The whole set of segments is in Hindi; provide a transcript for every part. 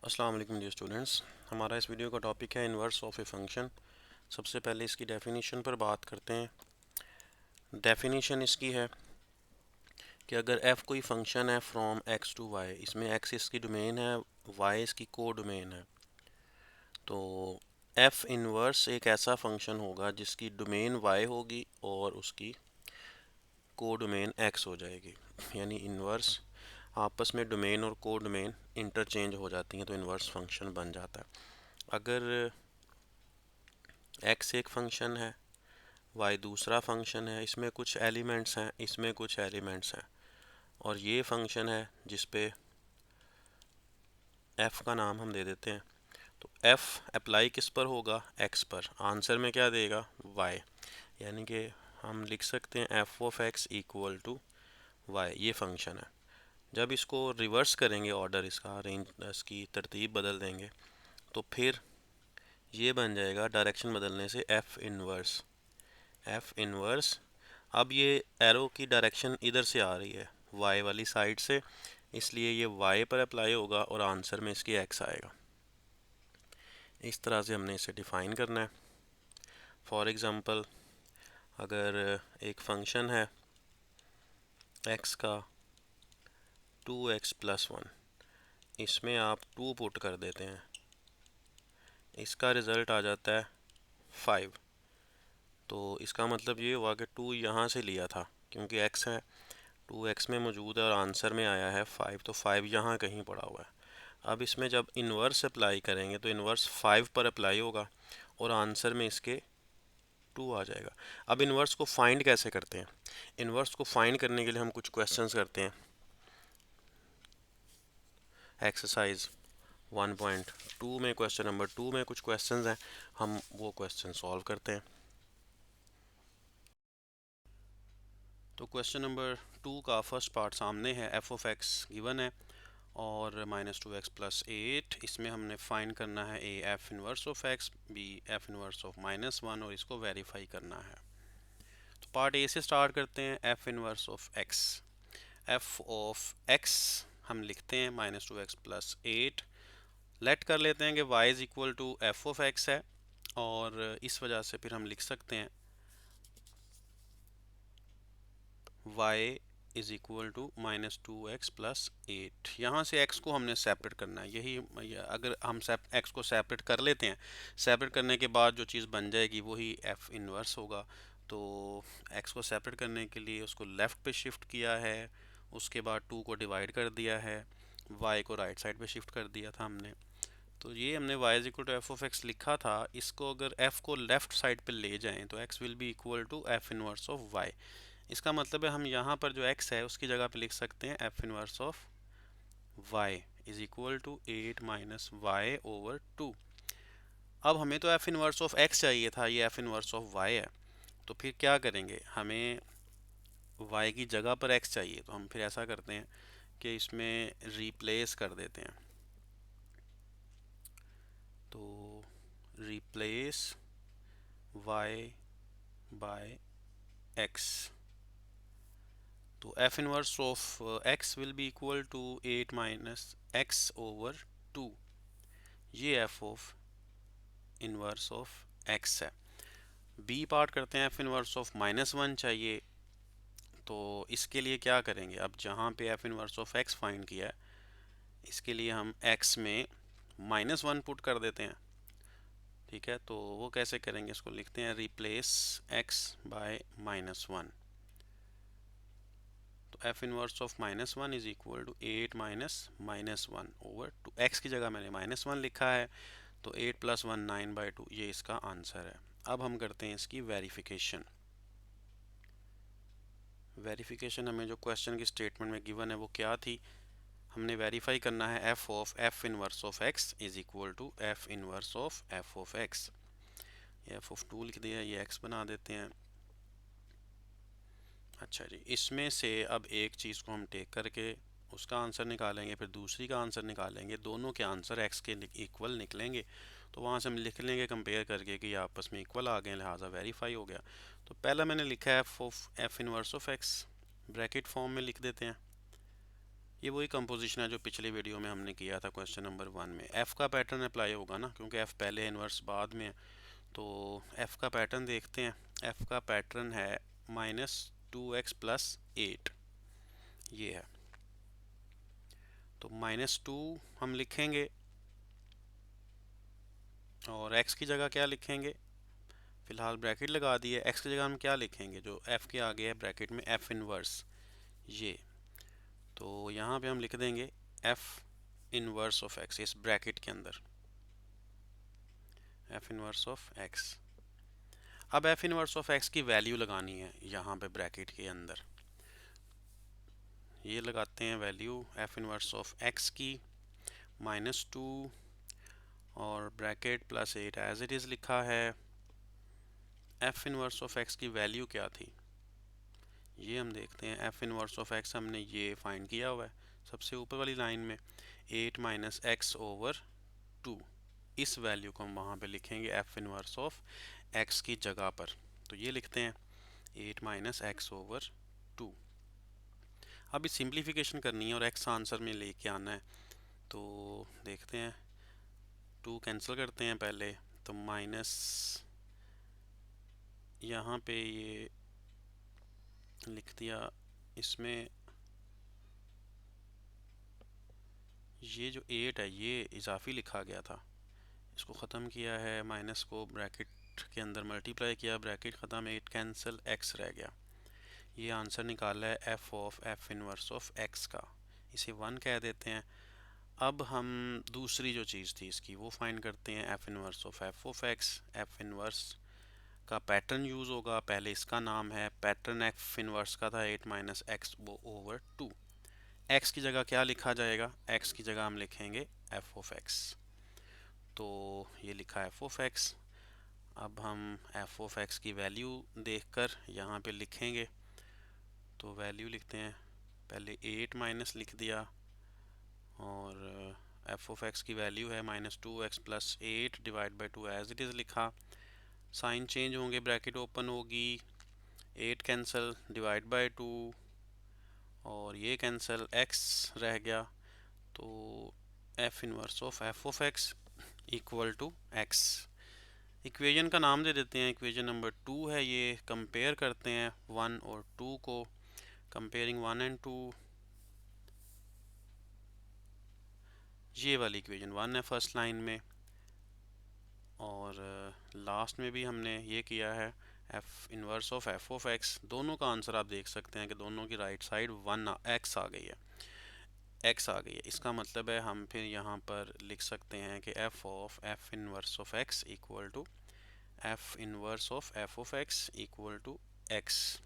अस्सलाम वालेकुम डियर स्टूडेंट्स। हमारा इस वीडियो का टॉपिक है इन्वर्स ऑफ ए फंक्शन। सबसे पहले इसकी डेफिनेशन पर बात करते हैं। डेफिनेशन इसकी है कि अगर f कोई फंक्शन है फ्रॉम x टू y, इसमें x इसकी डोमेन है, y इसकी को डोमेन है, तो f इन्वर्स एक ऐसा फंक्शन होगा जिसकी डोमेन y होगी और उसकी को डोमेन x हो जाएगी। यानी इन्वर्स आपस में डोमेन और को डोमेन इंटरचेंज हो जाती हैं तो इन्वर्स फंक्शन बन जाता है। अगर x एक फंक्शन है, y दूसरा फंक्शन है, इसमें कुछ एलिमेंट्स हैं, इसमें कुछ एलिमेंट्स हैं, और ये फंक्शन है जिस पे f का नाम हम दे देते हैं, तो f अप्लाई किस पर होगा? x पर। आंसर में क्या देगा? y। यानी कि हम लिख सकते हैं f of x equal to y। ये फंक्शन है। जब इसको रिवर्स करेंगे, ऑर्डर इसका, रेंज इसकी तरतीब बदल देंगे, तो फिर ये बन जाएगा डायरेक्शन बदलने से f इनवर्स। अब ये एरो की डायरेक्शन इधर से आ रही है, y वाली साइड से, इसलिए ये y पर अप्लाई होगा और आंसर में इसकी x आएगा। इस तरह से हमने इसे डिफ़ाइन करना है। फॉर एग्ज़ाम्पल, अगर एक फंक्शन है x का 2x + 1, इसमें आप 2 पुट कर देते हैं, इसका रिज़ल्ट आ जाता है 5। तो इसका मतलब ये हुआ कि 2 यहाँ से लिया था, क्योंकि x है, 2x में मौजूद है और आंसर में आया है 5, तो 5 यहाँ कहीं पड़ा हुआ है। अब इसमें जब इन्वर्स अप्लाई करेंगे तो इन्वर्स 5 पर अप्लाई होगा और आंसर में इसके 2 आ जाएगा। अब इन्वर्स को फाइंड कैसे करते हैं? इन्वर्स को फाइंड करने के लिए हम कुछ क्वेश्चंस करते हैं। एक्सरसाइज 1.2 में, क्वेश्चन नंबर 2 में कुछ क्वेश्चंस हैं, हम वो क्वेश्चन सॉल्व करते हैं। तो क्वेश्चन नंबर 2 का फर्स्ट पार्ट सामने है। f ऑफ x गिवन है और -2x + 8, इसमें हमने फाइंड करना है a f inverse of x, b f inverse of -1, और इसको वेरीफाई करना है। तो पार्ट ए से स्टार्ट करते हैं। f inverse of x, f of x हम लिखते हैं -2x + 8। लेट कर लेते हैं कि y is equal to f of x है, और इस वजह से फिर हम लिख सकते हैं y is equal to -2x + 8। यहाँ से x को हमने सेपरेट करना है। अगर हम x को सेपरेट कर लेते हैं, सेपरेट करने के बाद जो चीज़ बन जाएगी वही f इनवर्स होगा। तो x को सेपरेट करने के लिए उसको लेफ़्ट पे शिफ्ट किया है, उसके बाद 2 को डिवाइड कर दिया है, y को राइट साइड पे शिफ्ट कर दिया था हमने। तो ये हमने y is equal to f of x लिखा था। इसको अगर f को लेफ़्ट साइड पे ले जाएं तो x will be equal to f inverse of y। इसका मतलब है हम यहाँ पर जो x है उसकी जगह पे लिख सकते हैं f inverse of y is equal to 8 - y/2। अब हमें तो f इनवर्स ऑफ x चाहिए था, ये f इनवर्स ऑफ y है। तो फिर क्या करेंगे? हमें y की जगह पर x चाहिए, तो हम फिर ऐसा करते हैं कि इसमें रिप्लेस कर देते हैं। तो रिप्लेस y बाय x, तो f inverse of x will be equal to 8 - x/2। ये f of inverse of x है। b पार्ट करते हैं। f इनवर्स ऑफ -1 चाहिए, तो इसके लिए क्या करेंगे? अब जहाँ पे f inverse of x find किया है, इसके लिए हम x में -1 पुट कर देते हैं। ठीक है, तो वो कैसे करेंगे? इसको लिखते हैं रिप्लेस x बाय -1। तो f inverse of -1 is equal to 8 - -1/2। x की जगह मैंने -1 लिखा है, तो 8 + 1 9/2, ये इसका आंसर है। अब हम करते हैं इसकी वेरिफिकेशन। वेरिफिकेशन हमें जो क्वेश्चन की स्टेटमेंट में गिवन है वो क्या थी? हमने वेरीफाई करना है f of f inverse of x is equal to f inverse of f of x। ये f ऑफ 2 लिख दिया, ये x बना देते हैं। अच्छा जी, इसमें से अब एक चीज़ को हम टेक करके उसका आंसर निकालेंगे, फिर दूसरी का आंसर निकालेंगे, दोनों के आंसर x के इक्वल निकलेंगे। तो वहाँ से हम लिख लेंगे कंपेयर करके कि आपस में इक्वल आ गए, लिहाजा वेरीफाई हो गया। तो पहला मैंने लिखा है f of f inverse of x, bracket form में लिख देते हैं। ये वही कंपोजिशन है जो पिछली वीडियो में हमने किया था क्वेश्चन नंबर 1 में। एफ़ का पैटर्न अप्लाई होगा ना, क्योंकि एफ़ पहले इन्वर्स बाद में है। तो एफ़ का पैटर्न देखते हैं। एफ़ का पैटर्न है -2x + 8, ये है। तो -2 हम लिखेंगे और x की जगह क्या लिखेंगे, फिलहाल ब्रैकेट लगा दी है। x की जगह हम क्या लिखेंगे, जो f के आगे है ब्रैकेट में, f इनवर्स, ये। तो यहाँ पे हम लिख देंगे f इनवर्स ऑफ x इस ब्रैकेट के अंदर, f इनवर्स ऑफ x। अब f इनवर्स ऑफ x की वैल्यू लगानी है यहाँ पे ब्रैकेट के अंदर। ये लगाते हैं value f inverse of x की, -2 और ब्रैकेट +8 एज इट इज़ लिखा है। f इनवर्स ऑफ x की वैल्यू क्या थी, ये हम देखते हैं। f इनवर्स ऑफ x हमने ये फाइंड किया हुआ है सबसे ऊपर वाली लाइन में, 8 - x/2। इस वैल्यू को हम वहाँ पे लिखेंगे f इनवर्स ऑफ x की जगह पर। तो ये लिखते हैं 8 - x/2। अभी सिंप्लीफिकेशन करनी है और x आंसर में लेके आना है। तो देखते हैं, 2 कैंसिल करते हैं पहले, तो माइनस यहाँ पे ये लिख दिया। इसमें ये जो 8 है ये इजाफी लिखा गया था, इसको ख़त्म किया है, माइनस को ब्रैकेट के अंदर मल्टीप्लाई किया, ब्रैकेट ख़त्म, 8 कैंसिल, x रह गया। ये आंसर निकाला है f इनवर्स ऑफ x का, इसे 1 कह देते हैं। अब हम दूसरी जो चीज़ थी इसकी वो फाइंड करते हैं, f inverse of f(x). f inverse का पैटर्न यूज़ होगा, पहले इसका नाम है पैटर्न, f इनवर्स का था 8 - x/2। x की जगह क्या लिखा जाएगा, x की जगह हम लिखेंगे f(x). तो ये लिखा है f(x). अब हम f(x) की वैल्यू देखकर यहाँ पे लिखेंगे। तो वैल्यू लिखते हैं, पहले 8 माइनस लिख दिया और f(x) की वैल्यू है -2x + 8 / 2 एज इट इज़ लिखा। साइन चेंज होंगे, ब्रैकेट ओपन होगी, 8 कैंसिल, /2 और ये कैंसिल, x रह गया। तो f inverse of f(x) equal to x। Equation का नाम दे देते हैं, इक्वेशन नंबर 2 है ये। कंपेयर करते हैं 1 और 2 को, कंपेयरिंग 1 एंड 2। ये वाली इक्वेशन 1 है फर्स्ट लाइन में, और लास्ट में भी हमने ये किया है f इनवर्स ऑफ f(x). दोनों का आंसर आप देख सकते हैं कि दोनों की राइट साइड 1x आ गई है, x आ गई है। इसका मतलब है हम फिर यहाँ पर लिख सकते हैं कि f inverse of x equal to f inverse of f(x) equal to x,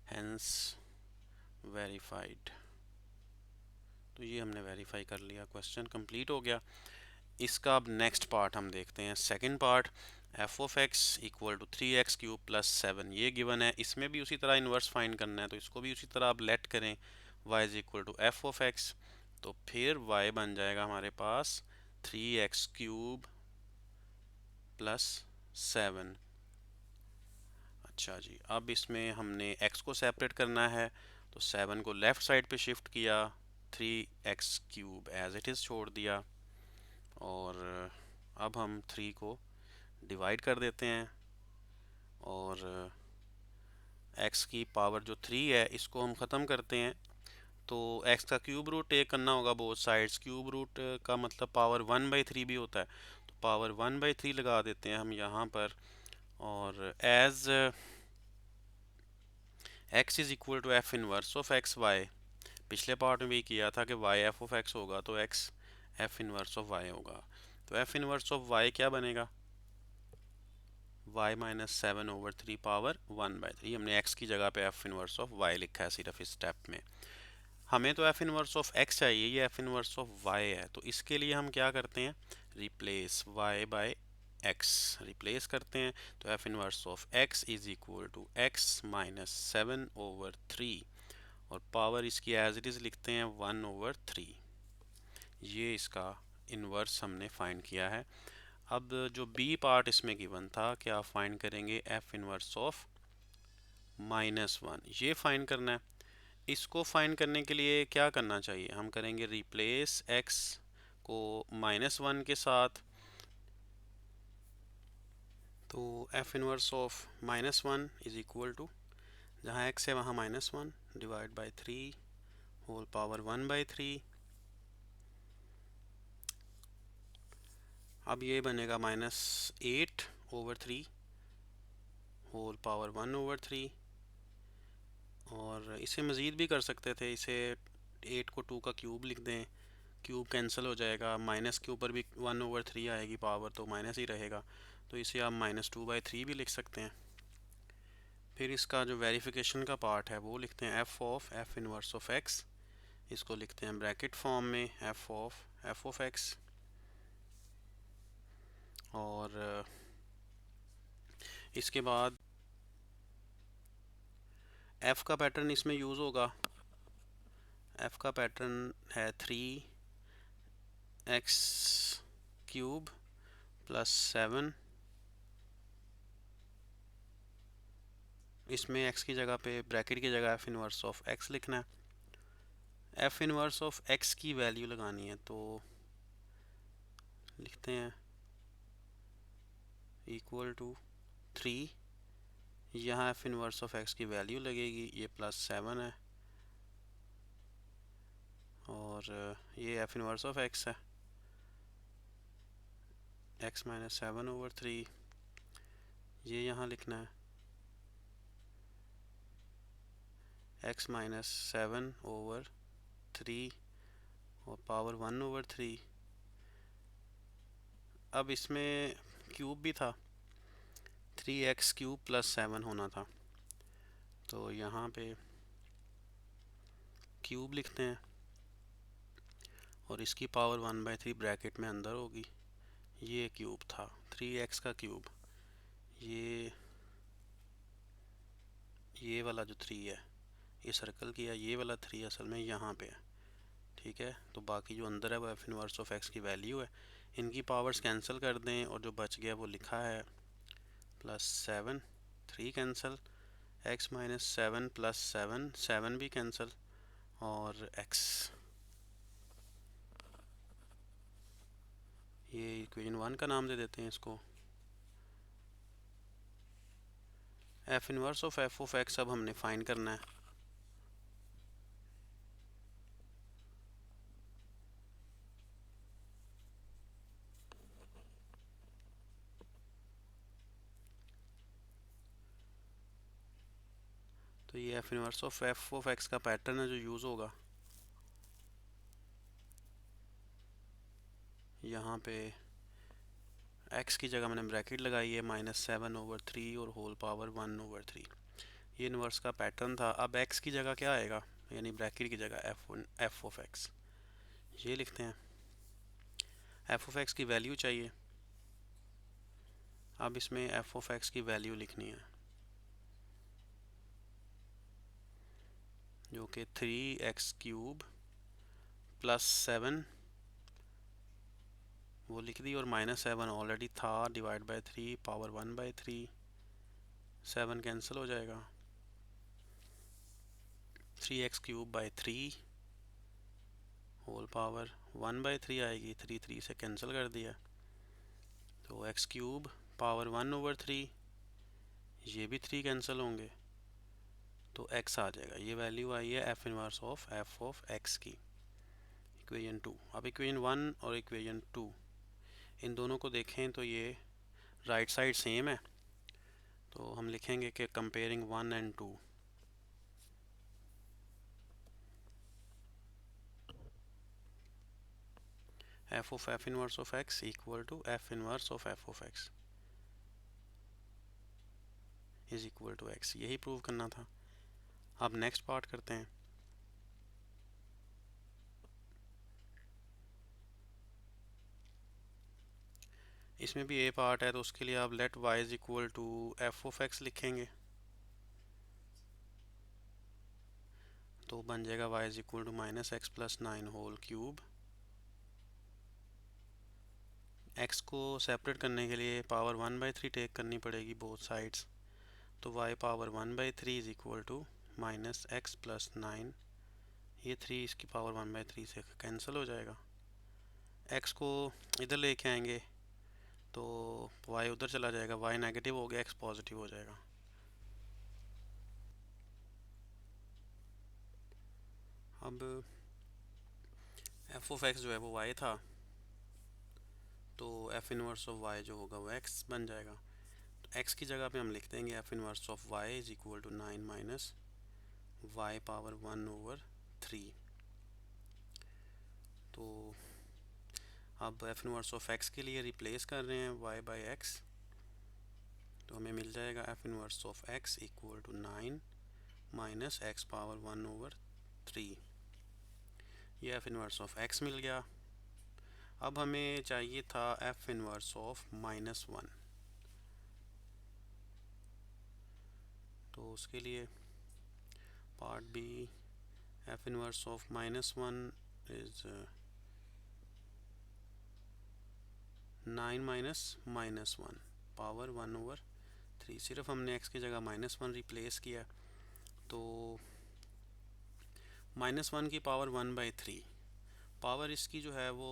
hence verified. तो ये हमने वेरीफाई कर लिया, क्वेश्चन कंप्लीट हो गया। इसका अब नेक्स्ट पार्ट हम देखते हैं, second part. f(x) equal to 3x³ + 7 ये गिवन है, इसमें भी उसी तरह इन्वर्स फाइंड करना है, तो इसको भी उसी तरह आप लेट करें, y is equal to f(x). तो फिर y बन जाएगा हमारे पास 3x³ + 7। अच्छा जी, अब इसमें हमने x को सेपरेट करना है, तो 7 को लेफ़्ट साइड पे शिफ्ट किया, 3x³ एज इट इज़ छोड़ दिया, और अब हम 3 को डिवाइड कर देते हैं, और x की पावर जो 3 है इसको हम ख़त्म करते हैं। तो x का क्यूब रूट टेक करना होगा बोथ साइड्स। क्यूब रूट का मतलब पावर 1/3 भी होता है, तो पावर 1/3 लगा देते हैं हम यहाँ पर। और as x is equal to f inverse of x y, पिछले पार्ट में भी किया था कि y f(x) होगा तो x f inverse of y होगा। तो f इनवर्स ऑफ y क्या बनेगा, y - 7/3 पावर 1/3। हमने x की जगह पे f इनवर्स ऑफ y लिखा है सिर्फ इस स्टेप में। हमें तो f इनवर्स ऑफ x चाहिए, ये f इनवर्स ऑफ y है, तो इसके लिए हम क्या करते हैं, replace y by x replace करते हैं। तो f inverse of x is equal to x - 7/3, और पावर इसकी एज इट इज़ लिखते हैं 1/3। ये इसका इन्वर्स हमने फाइंड किया है। अब जो बी पार्ट इसमें गिवन था, क्या फाइंड करेंगे, f इनवर्स ऑफ -1, ये फाइंड करना है। इसको फाइंड करने के लिए क्या करना चाहिए, हम करेंगे रिप्लेस x को -1 के साथ, तो f inverse of -1 is equal to, जहाँ x है वहाँ -1 डिवाइड बाई 3 होल पावर 1/3। अब ये बनेगा -8/3 होल पावर 1/3। और इसे मज़ीद भी कर सकते थे, इसे 8 को 2 का क्यूब लिख दें, क्यूब कैंसिल हो जाएगा, माइनस के ऊपर भी 1/3 आएगी पावर, तो माइनस ही रहेगा, तो इसे आप -2/3 भी लिख सकते हैं। फिर इसका जो वेरिफिकेशन का पार्ट है वो लिखते हैं f इनवर्स ऑफ x, इसको लिखते हैं ब्रैकेट फॉर्म में f ऑफ x। और इसके बाद f का पैटर्न इसमें यूज़ होगा, f का पैटर्न है 3x³ + 7, इसमें x की जगह पे ब्रैकेट की जगह f इनवर्स ऑफ x लिखना है। f इनवर्स ऑफ x की वैल्यू लगानी है, तो लिखते हैं इक्वल टू 3, यहाँ f इनवर्स ऑफ x की वैल्यू लगेगी, ये +7 है, और ये f इनवर्स ऑफ x है, x - 7/3, ये यहाँ लिखना है x - 7/3 और पावर 1/3। अब इसमें क्यूब भी था, 3x³ + 7 होना था, तो यहाँ पे क्यूब लिखते हैं और इसकी पावर 1/3 ब्रैकेट में अंदर होगी। ये क्यूब था 3x का क्यूब, ये वाला जो 3 है, ये सर्कल किया, ये वाला 3 असल में यहाँ पे है, ठीक है। तो बाकी जो अंदर है वो f इनवर्स ऑफ x की वैल्यू है, इनकी पावर्स कैंसिल कर दें और जो बच गया वो लिखा है +7, 3 कैंसिल, x - 7 + 7, 7 भी कैंसिल, और x, ये इक्वेशन 1 का नाम दे देते हैं इसको। f inverse of f of x अब हमने फाइंड करना है। तो ये f inverse of f of x का पैटर्न है जो यूज़ होगा। यहाँ पे x की जगह मैंने ब्रैकेट लगाई है, -7/3 और होल पावर 1/3, ये इनवर्स का पैटर्न था। अब x की जगह क्या आएगा, यानी ब्रैकेट की जगह f ऑफ x, ये लिखते हैं। f ऑफ x की वैल्यू चाहिए, अब इसमें f ऑफ x की वैल्यू लिखनी है, जो कि 3x³ + 7 वो लिख दी, और -7 ऑलरेडी था, डिवाइड बाय 3 पावर 1/3, 7 कैंसिल हो जाएगा, 3x³ / 3 होल पावर 1/3 आएगी, 3 से कैंसिल कर दिया, तो x³ पावर 1/3, ये भी 3 कैंसिल होंगे, तो x आ जाएगा। ये वैल्यू आई है f inverse of f of x की, इक्वेशन 2। अब इक्वेशन 1 और इक्वेशन 2 इन दोनों को देखें तो ये राइट साइड सेम है, तो हम लिखेंगे कि comparing 1 and 2, f of f inverse of x equal to f inverse of f of x is equal to x, यही प्रूव करना था। अब नेक्स्ट पार्ट करते हैं। इसमें भी a पार्ट है, तो उसके लिए आप let y is equal to f of x लिखेंगे, तो बन जाएगा y is equal to -x + 9 whole cube. x को सेपरेट करने के लिए पावर 1/3 टेक करनी पड़ेगी बोथ साइड्स, तो y power 1/3 is equal to minus x plus 9, ये 3 इसकी पावर 1/3 से कैंसिल हो जाएगा। एक्स को इधर लेके आएंगे तो वाई उधर चला जाएगा, वाई नेगेटिव हो गया, एक्स पॉजिटिव हो जाएगा। अब एफ ऑफ एक्स जो है वो वाई था, तो एफ इनवर्स ऑफ वाई जो होगा वो एक्स बन जाएगा। तो एक्स की जगह पे हम लिख देंगे f inverse of y is equal to 9 minus y power 1/3। तो अब एफ इनवर्स ऑफ एक्स के लिए रिप्लेस कर रहे हैं वाई बाई एक्स, तो हमें मिल जाएगा f inverse of x equal to 9 minus x power 1/3। ये एफ इनवर्स ऑफ एक्स मिल गया। अब हमें चाहिए था एफ इनवर्स ऑफ -1, तो उसके लिए part b f inverse of -1 is 9 minus -1 power 1/3। सिर्फ हमने एक्स की जगह -1 रिप्लेस किया, तो -1 की पावर 1/3, पावर इसकी जो है वो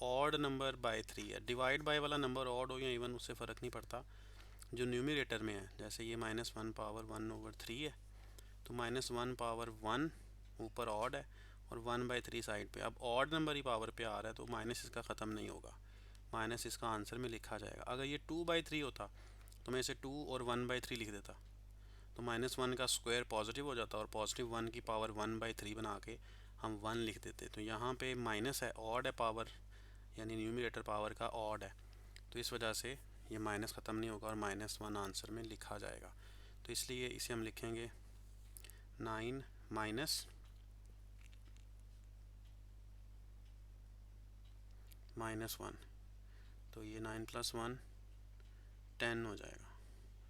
ऑड नंबर बाय 3 है। डिवाइड बाय वाला नंबर ऑड हो या इवन उससे फ़र्क नहीं पड़ता, जो न्यूमरेटर में है। जैसे ये -1 पावर 1/3 है, तो -1 पावर 1 ऊपर ऑड है और 1/3 साइड पे। अब ऑड नंबर ही पावर पे आ रहा है तो माइनस इसका ख़त्म नहीं होगा, माइनस इसका आंसर में लिखा जाएगा। अगर ये 2/3 होता तो मैं इसे 2 और 1/3 लिख देता, तो -1 का स्क्वायर पॉजिटिव हो जाता और पॉजिटिव 1 की पावर 1/3 बना के हम 1 लिख देते। तो यहाँ पे माइनस है, ऑड है पावर, यानी न्यूमरेटर पावर का ऑड है, तो इस वजह से ये माइनस ख़त्म नहीं होगा और -1 आंसर में लिखा जाएगा। तो इसलिए इसे हम लिखेंगे 9 माइनस -1, तो ये 9 + 1 10 हो जाएगा।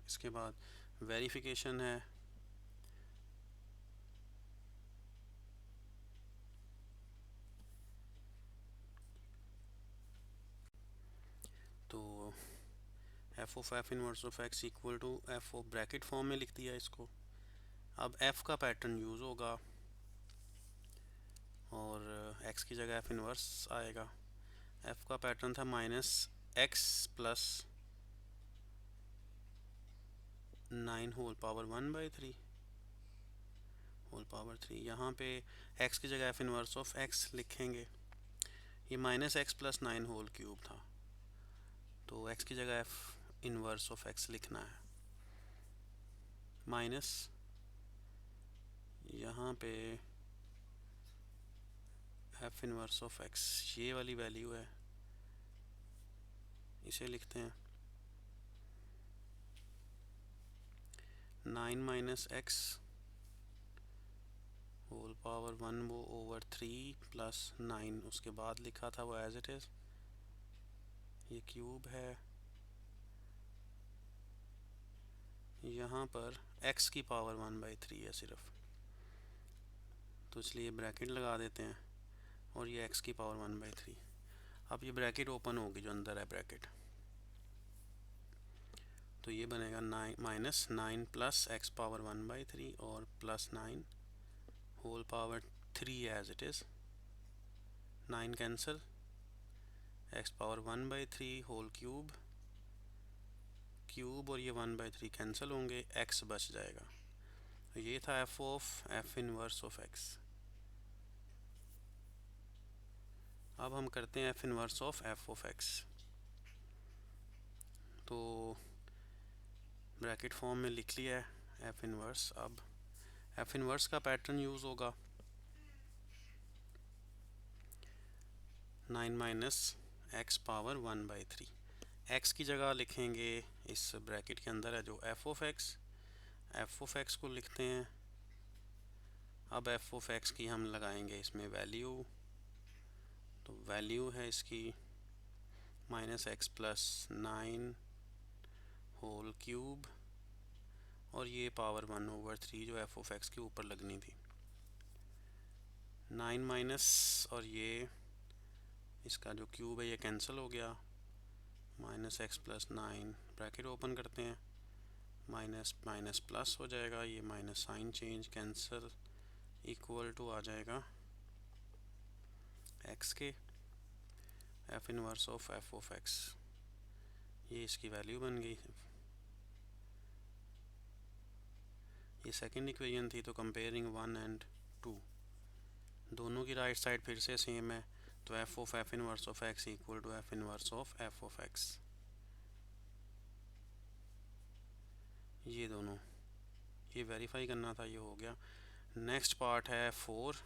इसके बाद वेरिफिकेशन है, तो f inverse of x equal to f of bracket form में लिख दिया इसको। अब एफ का पैटर्न यूज़ होगा और एक्स की जगह एफ इनवर्स आएगा। एफ का पैटर्न था -x plus 9 whole power 1/3 whole power 3। यहाँ पे x की जगह एफ इनवर्स ऑफ x लिखेंगे। ये -x प्लस 9 होल क्यूब था, तो x की जगह एफ इनवर्स ऑफ x लिखना है, माइनस यहाँ पे एफ इनवर्स ऑफ x, ये वाली वैल्यू है, इसे लिखते हैं 9 minus x whole power 1/3 plus 9, उसके बाद लिखा था वो एज इट इज़। ये क्यूब है, यहाँ पर x की पावर 1/3 है सिर्फ, तो इसलिए ब्रैकेट लगा देते हैं और ये x की पावर 1/3। अब ये ब्रैकेट ओपन होगी जो अंदर है ब्रैकेट, तो ये बनेगा 9 प्लस x पावर 1/3 और plus 9 whole power 3 as it is. 9 cancel, x power 1/3 whole cube cube और ये 1/3 कैंसिल होंगे, x बच जाएगा। तो ये था एफ इनवर्स ऑफ x। अब हम करते हैं एफ इनवर्स ऑफ x। तो ब्रैकेट फॉर्म में लिख लिया है एफ इनवर्स। अब एफ इनवर्स का पैटर्न यूज़ होगा 9 माइनस एक्स पावर 1/3। एक्स की जगह लिखेंगे, इस ब्रैकेट के अंदर है जो एफ ऑफ एक्स को लिखते हैं। अब एफ ऑफ एक्स की हम लगाएंगे इसमें वैल्यू, तो वैल्यू है इसकी -x प्लस 9 होल क्यूब और ये पावर 1/3 जो एफ ऑफ एक्स के ऊपर लगनी थी। 9 माइनस और ये इसका जो क्यूब है ये कैंसिल हो गया, -x प्लस 9 ब्रैकेट ओपन करते हैं माइनस माइनस प्लस हो जाएगा, ये minus sign change cancel, equal to आ जाएगा एक्स के f inverse of f of x, ये इसकी वैल्यू बन गई। ये सेकंड इक्वेशन थी, तो कंपेयरिंग 1 एंड 2, दोनों की राइट साइड फिर से सेम है, तो f of f inverse of x equal to f inverse of f of x, ये दोनों, ये वेरीफाई करना था, ये हो गया। नेक्स्ट पार्ट है 4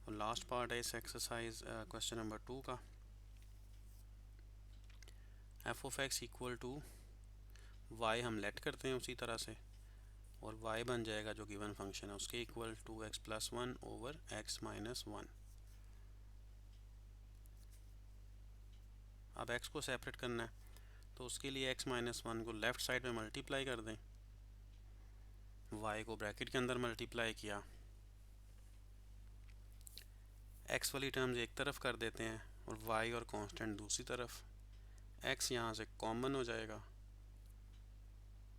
और लास्ट पार्ट है इस एक्सरसाइज क्वेश्चन नंबर 2 का। F of x equal to y हम लेट करते हैं उसी तरह से, और y बन जाएगा जो गिवन फंक्शन है उसके equal 2x plus 1 over x minus 1। अब x को सेपरेट करना है, तो उसके लिए x माइनस 1 को लेफ़्ट साइड में मल्टीप्लाई कर दें, y को ब्रैकेट के अंदर मल्टीप्लाई किया, x वाली टर्म्स एक तरफ कर देते हैं और y और कांस्टेंट दूसरी तरफ, x यहाँ से कॉमन हो जाएगा।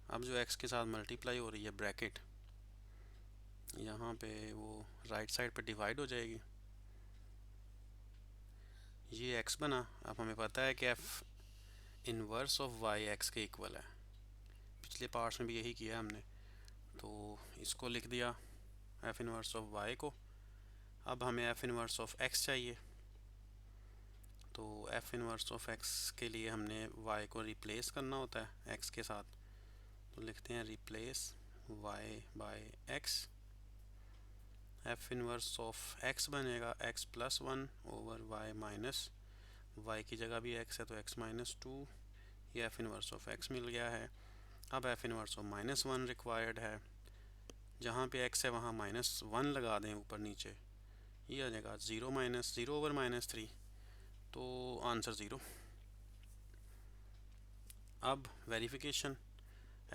अब जो x के साथ मल्टीप्लाई हो रही है ब्रैकेट, यहाँ पे वो राइट साइड पे डिवाइड हो जाएगी, ये x बना। अब हमें पता है कि f inverse of y x के इक्वल है, पिछले पार्ट्स में भी यही किया हमने, तो इसको लिख दिया f इनवर्स ऑफ y को। अब हमें f इनवर्स ऑफ x चाहिए, तो f इनवर्स ऑफ x के लिए हमने y को रिप्लेस करना होता है x के साथ, तो लिखते हैं replace y by x, f inverse of x बनेगा x plus 1 over y minus, y की जगह भी x है तो x माइनस 2, ये f इनवर्स ऑफ x मिल गया है। अब f inverse of minus 1 required है, जहाँ पे x है वहाँ माइनस 1 लगा दें ऊपर नीचे, ये आ जाएगा 0 माइनस 0 ओवर माइनस 3, तो आंसर 0। अब verification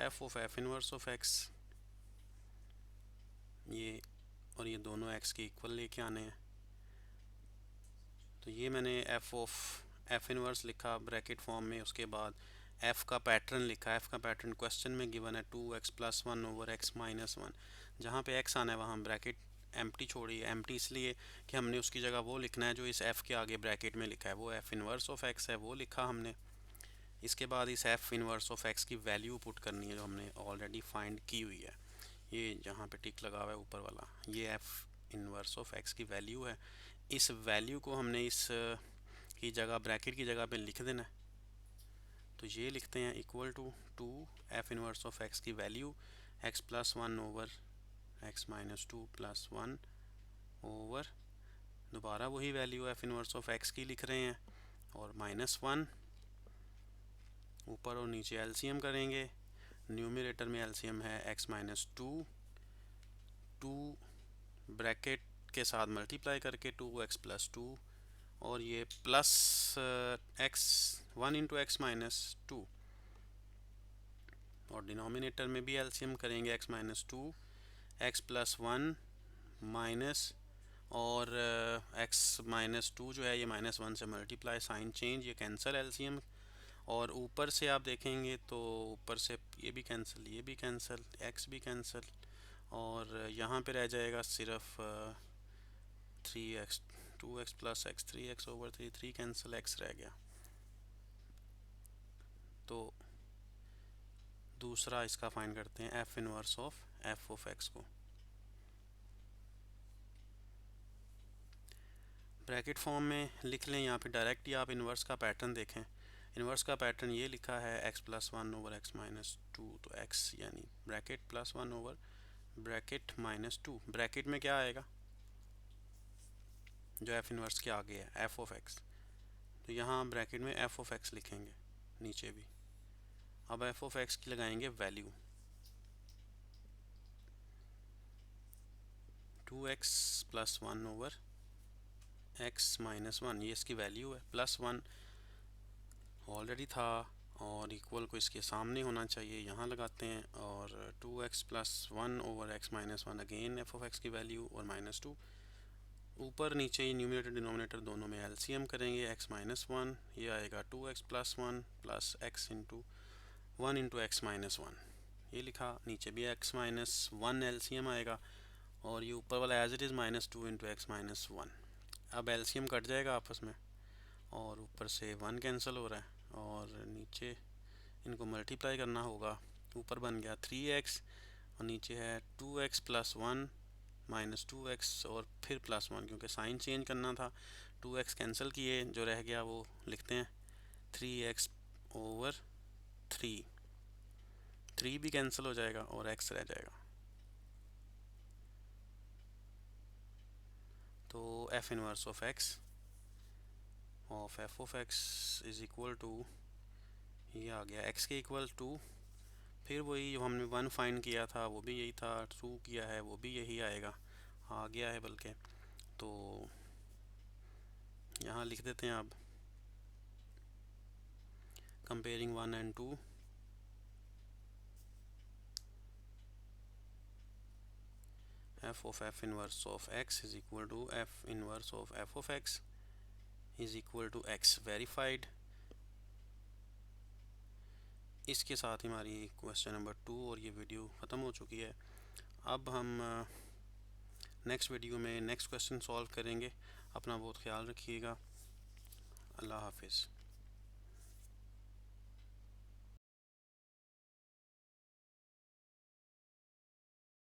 f of f inverse of x, ये और ये दोनों x के इक्वल लेके आने हैं, तो ये मैंने f ऑफ f इनवर्स लिखा ब्रैकेट फॉर्म में, उसके बाद f का पैटर्न लिखा, f का पैटर्न क्वेश्चन में गिवन है 2x plus 1 over x minus 1, जहाँ पे x आना है वहाँ ब्रैकेट एम्प्टी छोड़ी है, एम्प्टी इसलिए कि हमने उसकी जगह वो लिखना है जो इस f के आगे ब्रैकेट में लिखा है, वो f इनवर्स ऑफ x है, वो लिखा हमने। इसके बाद इस f इनवर्स ऑफ x की वैल्यू पुट करनी है जो हमने ऑलरेडी फाइंड की हुई है, ये जहाँ पे टिक लगा हुआ है ऊपर वाला, ये f इनवर्स ऑफ x की वैल्यू है। इस वैल्यू को हमने इस की जगह ब्रैकेट की जगह पे लिख देना है, तो ये लिखते हैं equal to 2 f inverse of x की value x plus 1 over x minus 2 plus 1 over, दोबारा वही value f inverse of x की लिख रहे हैं, और माइनस 1, ऊपर और नीचे एलसीएम करेंगे, न्यूमरेटर में एलसीएम है x माइनस 2, 2 ब्रैकेट के साथ मल्टीप्लाई करके 2x प्लस 2, और ये plus x 1 into x minus 2, और डिनोमिनेटर में भी एलसीएम करेंगे x minus 2, x plus 1 minus, और x माइनस 2 जो है ये माइनस 1 से मल्टीप्लाई, साइन चेंज, ये कैंसिल एलसीएम, और ऊपर से आप देखेंगे तो ऊपर से ये भी कैंसिल, ये भी कैंसिल, x भी कैंसिल, और यहाँ पे रह जाएगा सिर्फ 3x, 2x plus x, 3x over 3, 3 cancel, x रह गया। तो दूसरा इसका फाइंड करते हैं f inverse of f of x को, ब्रैकेट फॉर्म में लिख लें, यहाँ पे डायरेक्ट ही आप इन्वर्स का पैटर्न देखें, इन्वर्स का पैटर्न ये लिखा है x plus 1 over x minus 2, तो x यानी bracket plus 1 over bracket minus 2, bracket में क्या आएगा जो f इन्वर्स के आगे है f ऑफ x, तो यहाँ ब्रैकेट में f ऑफ x लिखेंगे नीचे भी। अब f ऑफ x की लगाएंगे value 2x plus 1 over x minus 1, ये इसकी वैल्यू है, प्लस 1 ऑलरेडी था और इक्वल को इसके सामने होना चाहिए, यहाँ लगाते हैं, और 2x plus 1 over x minus 1 again f of x की वैल्यू, और माइनस 2, ऊपर नीचे न्यूमरेटर डिनोमिनेटर दोनों में एलसीएम करेंगे, x माइनस 1, ये आएगा 2x plus 1 plus x into 1 into x minus one, ये लिखा, नीचे भी एक्स माइनस वन एलसीएम आएगा, और ये ऊपर वाला as it is minus two into x minus one. अब एलसीएम कट जाएगा आपस में, और ऊपर से वन कैंसिल हो रहा है, और नीचे इनको मल्टीप्लाई करना होगा। ऊपर बन गया 3x, और नीचे है 2x plus one minus 2x, और फिर प्लस वन, क्योंकि साइन चेंज करना था। 2x कैंसिल किए, जो रह गया वो लिखते हैं 3x ओवर 3, 3 भी कैंसिल हो जाएगा और x रह जाएगा। तो f inverse of x of f of x is equal to, ये आ गया x के इक्वल टू, फिर वही जो हमने वन फाइंड किया था वो भी यही था, टू किया है वो भी यही आएगा, आ गया है बल्कि। तो यहाँ लिख देते हैं अब comparing one and two, f of f inverse of x is equal to f inverse of f of x is equal to x verified. इसके साथ ही हमारी क्वेश्चन नंबर 2 और ये वीडियो ख़त्म हो चुकी है। अब हम नेक्स्ट वीडियो में नेक्स्ट क्वेश्चन सॉल्व करेंगे। अपना बहुत ख्याल रखिएगा। अल्लाह हाफिज़।